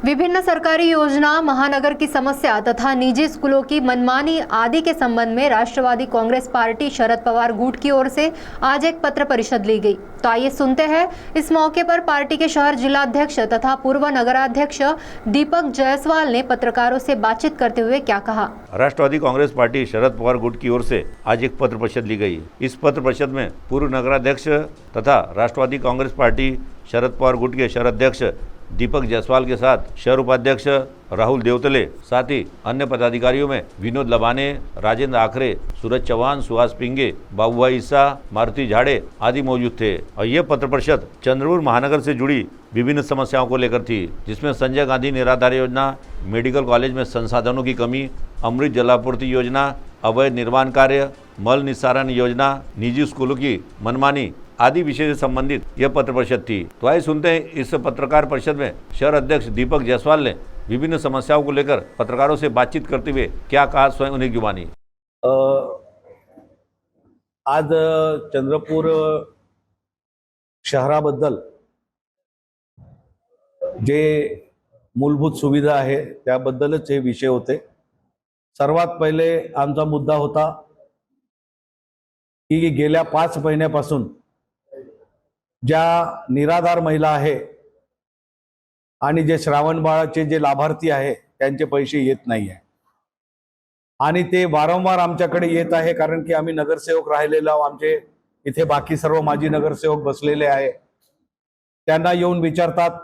विभिन्न सरकारी योजना, महानगर की समस्या तथा निजी स्कूलों की मनमानी आदि के संबंध में राष्ट्रवादी कांग्रेस पार्टी शरद पवार गुट की ओर से आज एक पत्र परिषद ली गई। तो आइए सुनते हैं इस मौके पर पार्टी के शहर जिलाध्यक्ष तथा पूर्व नगराध्यक्ष दीपक जायसवाल ने पत्रकारों से बातचीत करते हुए क्या कहा। राष्ट्रवादी कांग्रेस पार्टी शरद पवार गुट की ओर से आज एक पत्र परिषद ली गई। इस पत्र परिषद में पूर्व नगराध्यक्ष तथा राष्ट्रवादी कांग्रेस पार्टी शरद पवार गुट के शहर अध्यक्ष दीपक जायसवाल के साथ शहर उपाध्यक्ष राहुल देवतले, साथ ही अन्य पदाधिकारियों में विनोद लबाने, राजेंद्र आखरे, सूरज चौहान, सुहास पिंगे, बाबूभाई ईसा, मारुति झाड़े आदि मौजूद थे। और यह पत्र परिषद चंद्रपुर महानगर से जुड़ी विभिन्न समस्याओं को लेकर थी, जिसमें संजय गांधी निराधार योजना, मेडिकल कॉलेज में संसाधनों की कमी, अमृत जलापूर्ति योजना, अवैध निर्माण कार्य, मल निस्तारण योजना, निजी स्कूलों की मनमानी आदि विषय से संबंधित यह पत्र परिषद थी। तो आइए सुनते हैं इस पत्रकार परिषद में शहर अध्यक्ष दीपक जायसवाल ने विभिन्न समस्याओं को लेकर पत्रकारों से बातचीत करते हुए क्या कहा, स्वयं उन्हें जुबानी। आज चंद्रपूर शहराबद्दल जे मूलभूत सुविधा आहे त्याबद्दलच हे विषय होते। सर्वात पहिले आमचा मुद्दा होता की गेल्या 5 महिन्यापासून ज्या निराधार महिला आहे आणि जे श्रावण बाळाचे जे लाभार्थी आहे त्यांचे पैसे येत नाही आहे आणि ते वारंवार आमच्याकडे येत आहे, कारण की आम्ही नगरसेवक राहिलेलो, आमचे इथे बाकी सर्व माजी नगरसेवक बसलेले आहे। त्यांना येऊन विचारतात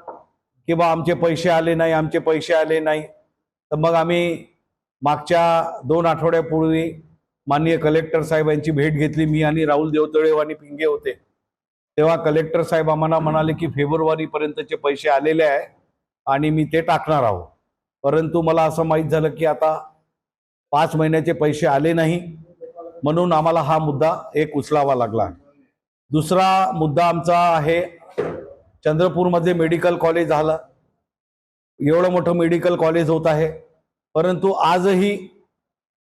की बा आमचे पैसे आले नाही, आमचे पैसे आले नाही। तर मग आम्ही मागच्या 2 आठवड्यापूर्वी माननीय कलेक्टर साहेब यांची भेट घेतली। मी आणि राहुल देवतळे आणि पिंगे होते। तेव्हा कलेक्टर साहेब आम्हाला म्हणाले की फेब्रुवारी पर्यंतचे पैसे आलेले आहे आणि मी ते टाकणार आहोत। परंतु मला असं माहित झालं की आता 5 महिन्याचे पैसे आले नाही, म्हणून आम्हाला हा मुद्दा एक उचलावा लागला। दुसरा मुद्दा आमचा आहे, चंद्रपूरमध्ये मेडिकल कॉलेज झालं, एवढं मोठं मेडिकल कॉलेज होत आहे, परंतु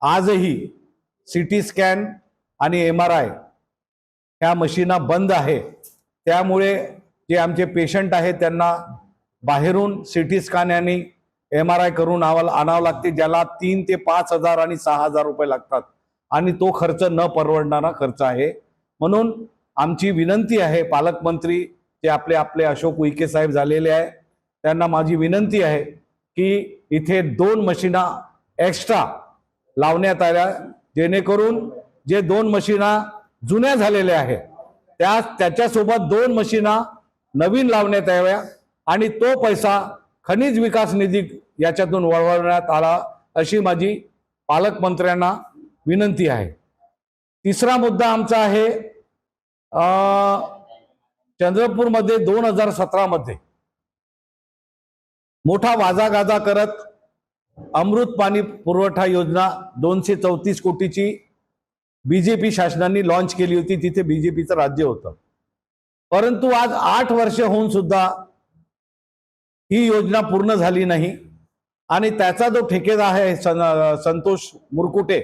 आजही सिटी स्कॅन आणि MRI ह्या मशीना बंद आहे। त्यामुळे जे आमचे पेशंट आहेत त्यांना बाहेरून सिटी स्कॅन आणि MRI करून आणावं लागते, ज्याला 3 ते 5 हजार आणि 6 हजार रुपये लागतात आणि तो खर्च न परवडणारा खर्च आहे। म्हणून आमची विनंती आहे, पालकमंत्री जे आपले अशोक उईके साहेब झालेले आहे, त्यांना माझी विनंती आहे की इथे 2 मशीना एक्स्ट्रा लावण्यात आल्या, जेणेकरून जे 2 मशीना जुन्या झालेल्या आहेत त्याच्यासोबत 2 मशीना नवीन लावण्यात याव्या आणि तो पैसा खनिज विकास निधी याच्यातून वळवण्यात आला, अशी माझी पालकमंत्र्यांना विनंती आहे। तिसरा मुद्दा आमचा आहे, चंद्रपूरमध्ये 2017 मध्ये मोठा वाजागाजा करत अमृत पाणी पुरवठा योजना 234 कोटीची बीजेपी शासनाने लॉन्च केली होती। तिथे बीजेपीचं राज्य होतं, परंतु आज 8 वर्ष होऊन सुद्धा ही योजना पूर्ण झाली नाही आणि त्याचा जो ठेकेदार आहे संतोष मुरकुटे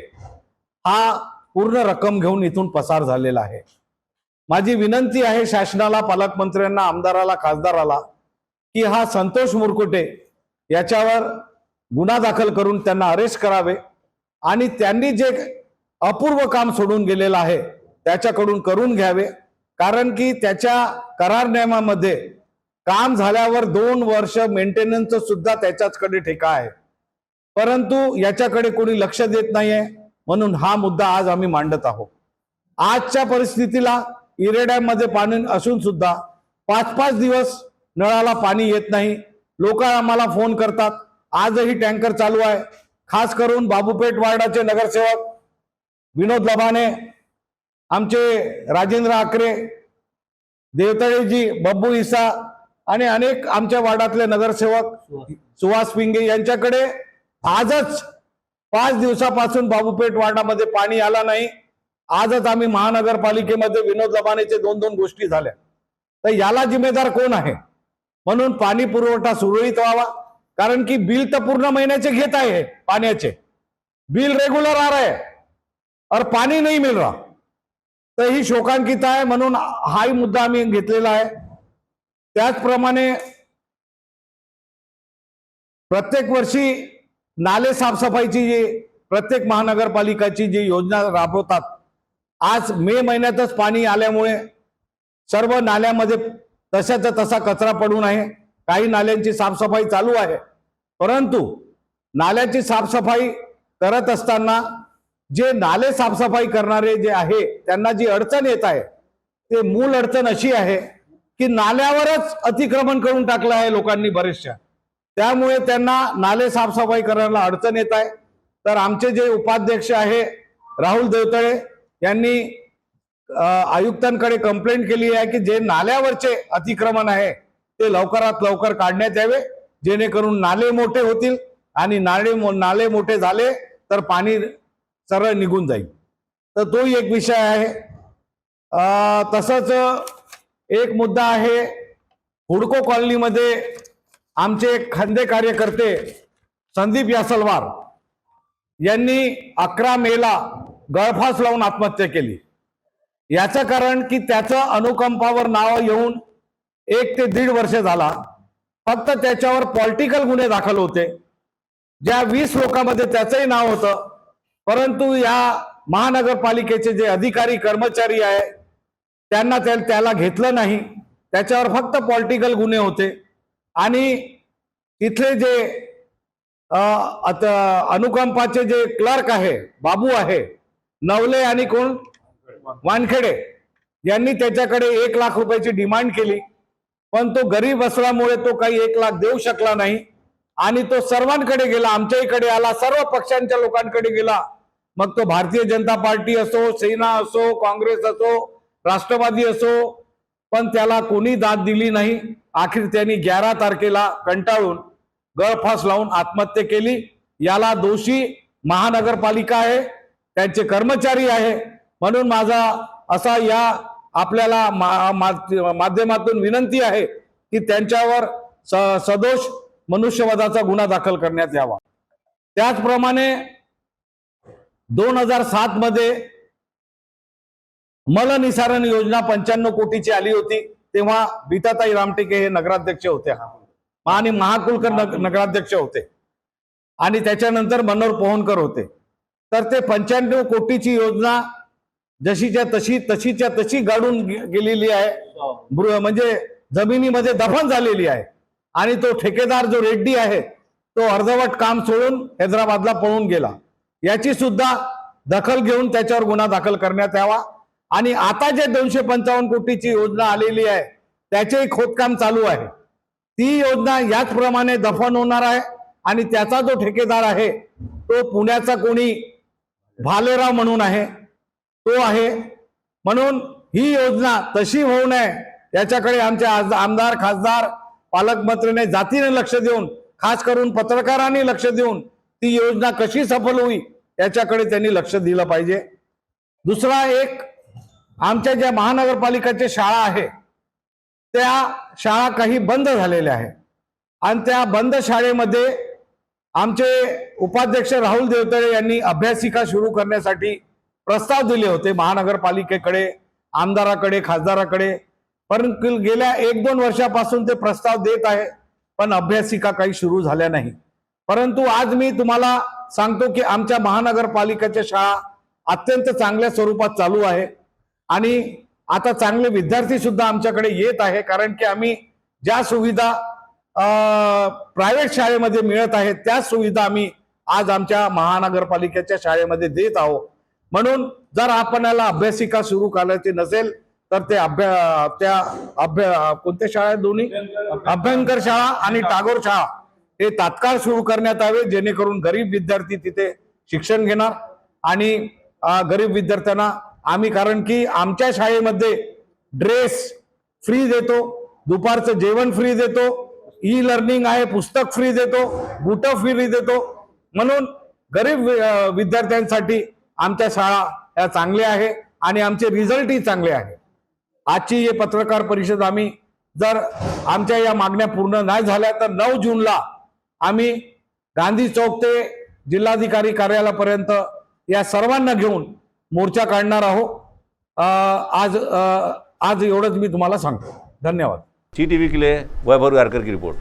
हा पूर्ण रक्कम घेऊन इथून पसार झालेला आहे। माझी विनंती आहे शासनाला, पालकमंत्र्यांना, आमदाराला, खासदाराला की हा संतोष मुरकुटे याच्यावर गुन्हा दाखल करून त्यांना अरेस्ट करावे आणि त्यांनी जे अपूर्व काम सोडून गेलेलं आहे त्याच्याकडून करून घ्यावे, कारण की त्याच्या करारनाम्यामध्ये काम झाल्यावर 2 वर्ष मेंटेनन्स सुद्धा त्याच्याचकडे ठेका आहे, परंतु याच्याकडे कोणी लक्ष देत नाहीये। म्हणून हा मुद्दा आज आम्ही मांडत आहोत। आजच्या परिस्थितीला इरेड्याम मध्ये पाणी असून सुद्धा 5-5 दिवस नळाला पाणी येत नाही। लोक आम्हाला फोन करतात, आजही टँकर चालू आहे। खास करून बाबूपेठ वार्डाचे नगरसेवक विनोद लबाने, आमचे राजेंद्र आखरे, देवतळेजी, बब्बू ईसा आणि अनेक आमच्या वार्डातले नगरसेवक सुहास पिंगे यांच्याकडे आजच 5 दिवसापासून बाबूपेठ वार्डामध्ये पाणी आला नाही। आजच आम्ही महानगरपालिकेमध्ये विनोद लबानेचे 2 गोष्टी झाल्या, तर याला जिम्मेदार कोण आहे? म्हणून पाणी पुरवठा सुरळीत व्हावा, कारण की बिल तर पूर्ण महिन्याचे घेत आहे, पाण्याचे बिल रेगुलर आ रहा है और पानी नहीं मिल रहा, तर ही शोकांकित आहे। म्हणून हाही मुद्दा आम्ही घेतलेला आहे। त्याचप्रमाणे प्रत्येक वर्षी नाले साफसफाईची जी प्रत्येक महानगरपालिकाची जी योजना राबवतात, आज मे महिन्यातच पाणी आल्यामुळे सर्व नाल्यामध्ये तशाचा तसा कचरा पडून आहे. काही नाल्यांची साफसफाई चालू आहे, परंतु नाल्याची साफसफाई करत असताना जे नाले साफसफाई करणारे जे आहे त्यांना जी अडचण येत आहे, ते मूळ अडचण अशी आहे की नाल्यावरच अतिक्रमण करून टाकलं आहे लोकांनी बरेचशा. त्यामुळे त्यांना नाले साफसफाई करायला अडचण येत आहे. तर आमचे जे उपाध्यक्ष आहे राहुल देवतळे यांनी आयुक्तांकडे कंप्लेंट केली आहे की जे नाल्यावरचे अतिक्रमण आहे ते लवकरात लवकर काढण्यात यावे, जेणेकरून नाले मोठे होतील आणि नाले मोठे झाले तर पाणी सरळ निघून जाईल. तर तोही एक विषय आहे. तसंच एक मुद्दा आहे, हुडको कॉलनीमध्ये आमचे खंदे कार्यकर्ते संदीप यासलवार यांनी 11 मेला गळफास लावून आत्महत्या केली. याचं कारण की त्याचं अनुकंपावर नाव येऊन 1 ते 1.5 वर्ष झाला. फक्त त्याच्यावर पॉलिटिकल गुन्हे दाखल होते. ज्या 20 लोकांमध्ये त्याचंही नाव होतं, परंतु या महानगरपालिकेचे जे अधिकारी कर्मचारी आहे त्यांना त्याला घेतलं नाही. त्याच्यावर फक्त पॉलिटिकल गुन्हे होते. आणि तिथले जे अनुकंपाचे जे क्लर्क आहे बाबू आहे नवले आणि कोण वानखेडे यांनी त्याच्याकडे 1 लाख रुपयाची डिमांड केली, पण तो गरीब असल्यामुळे तो काही 1 लाख देऊ शकला नाही आणि तो सर्वांकडे गेला. आमच्याकडे आला, सर्व पक्षांच्या लोकांकडे गेला. मग तो भारतीय जनता पार्टी असो, सेना असो, काँग्रेस असो, राष्ट्रवादी असो, पण त्याला कोणी दाद दिली नाही. अखेर त्यांनी 11 तारखेला कंटाळून गळफास लावून आत्महत्या केली. याला दोषी महानगरपालिका आहे, त्यांचे कर्मचारी आहे. म्हणून माझा असा या आपल्याला माध्यमातून विनंती आहे की त्यांच्यावर सदोष मनुष्यवधाचा गुन्हा दाखल करण्यात यावा. त्याचप्रमाणे 2007 मध्ये मलनिसारण योजना 95 कोटीची आली होती. तेव्हा बीताताई रामटेके हे नगराध्यक्ष होते आणि महाकुलकर नगराध्यक्ष होते आणि त्याच्यानंतर मनोहर पोहनकर होते. तर ते 95 कोटीची योजना जशीच्या तशी गाडून गेलेली आहे, म्हणजे जमिनीमध्ये दफन झालेली आहे. आणि तो ठेकेदार जो रेड्डी आहे तो अर्धवट काम सोडून हैदराबादला पळून गेला. याची सुद्धा दखल घेऊन त्याच्यावर गुन्हा दाखल करण्यात यावा. आणि आता जे 255 कोटीची योजना आलेली आहे त्याचेही खोदकाम चालू आहे. ती योजना याचप्रमाणे दफन होणार आहे. आणि त्याचा जो ठेकेदार आहे तो पुण्याचा कोणी भालेराव म्हणून आहे, तो आहे. म्हणून ही योजना तशी होऊ नये याच्याकडे आमचे आमदार, खासदार, पालकमंत्र्यांनी जातीने लक्ष देऊन, खास करून पत्रकारांनी लक्ष देऊन ती योजना कशी सफल होईल याच्याकडे त्यांनी लक्ष दिलं पाहिजे. दुसरा एक, आमच्या ज्या महानगरपालिकेच्या शाळा आहे त्या शाळा काही बंद झालेल्या आहेत आणि त्या बंद शाळेमध्ये आमचे उपाध्यक्ष राहुल देवतळे यांनी अभ्यासिका सुरू करण्यासाठी प्रस्ताव दिले होते महानगरपालिकेकडे, आमदाराकडे, खासदाराकडे. परंतु गेल्या 1-2 वर्षापासून ते प्रस्ताव देत आहे, पण अभ्यासिका काही सुरू झाल्या नाही. परंतु आज मी तुम्हाला सांगतो की आमच्या महानगरपालिकेच्या शाळा अत्यंत चांगल्या स्वरूपात चालू आहे आणि आता चांगले विद्यार्थी सुद्धा आमच्याकडे येत आहे. कारण की आम्ही ज्या सुविधा प्रायव्हेट शाळेमध्ये मिळत आहेत त्याच सुविधा आम्ही आज आमच्या महानगरपालिकेच्या शाळेमध्ये देत आहोत. म्हणून जर आपल्याला अभ्यासिका सुरू करायची नसेल तर ते कोणत्या शाळा दोन्ही अभ्यंकर शाळा आणि टागोर शाळा हे तात्काळ सुरू करण्यात यावे, जेणेकरून गरीब विद्यार्थी तिथे शिक्षण घेणार. आणि गरीब विद्यार्थ्यांना आम्ही, कारण की आमच्या शाळेमध्ये ड्रेस फ्री देतो, दुपारचं जेवण फ्री देतो, ई लर्निंग आहे, पुस्तक फ्री देतो, बुटं फ्री देतो. म्हणून गरीब विद्यार्थ्यांसाठी आमच्या शाळा या चांगल्या आहे आणि आमचे रिझल्टही चांगले आहे. आजची ही पत्रकार परिषद आम्ही जर आमच्या या मागण्या पूर्ण नाही झाल्या तर 9 जूनला आम्ही गांधी चौक ते जिल्हाधिकारी कार्यालयापर्यंत या सर्वांना घेऊन मोर्चा काढणार आहोत. आज एवढंच मी तुम्हाला सांगतो. धन्यवाद. CTV के लिए वैभव गारकर की रिपोर्ट.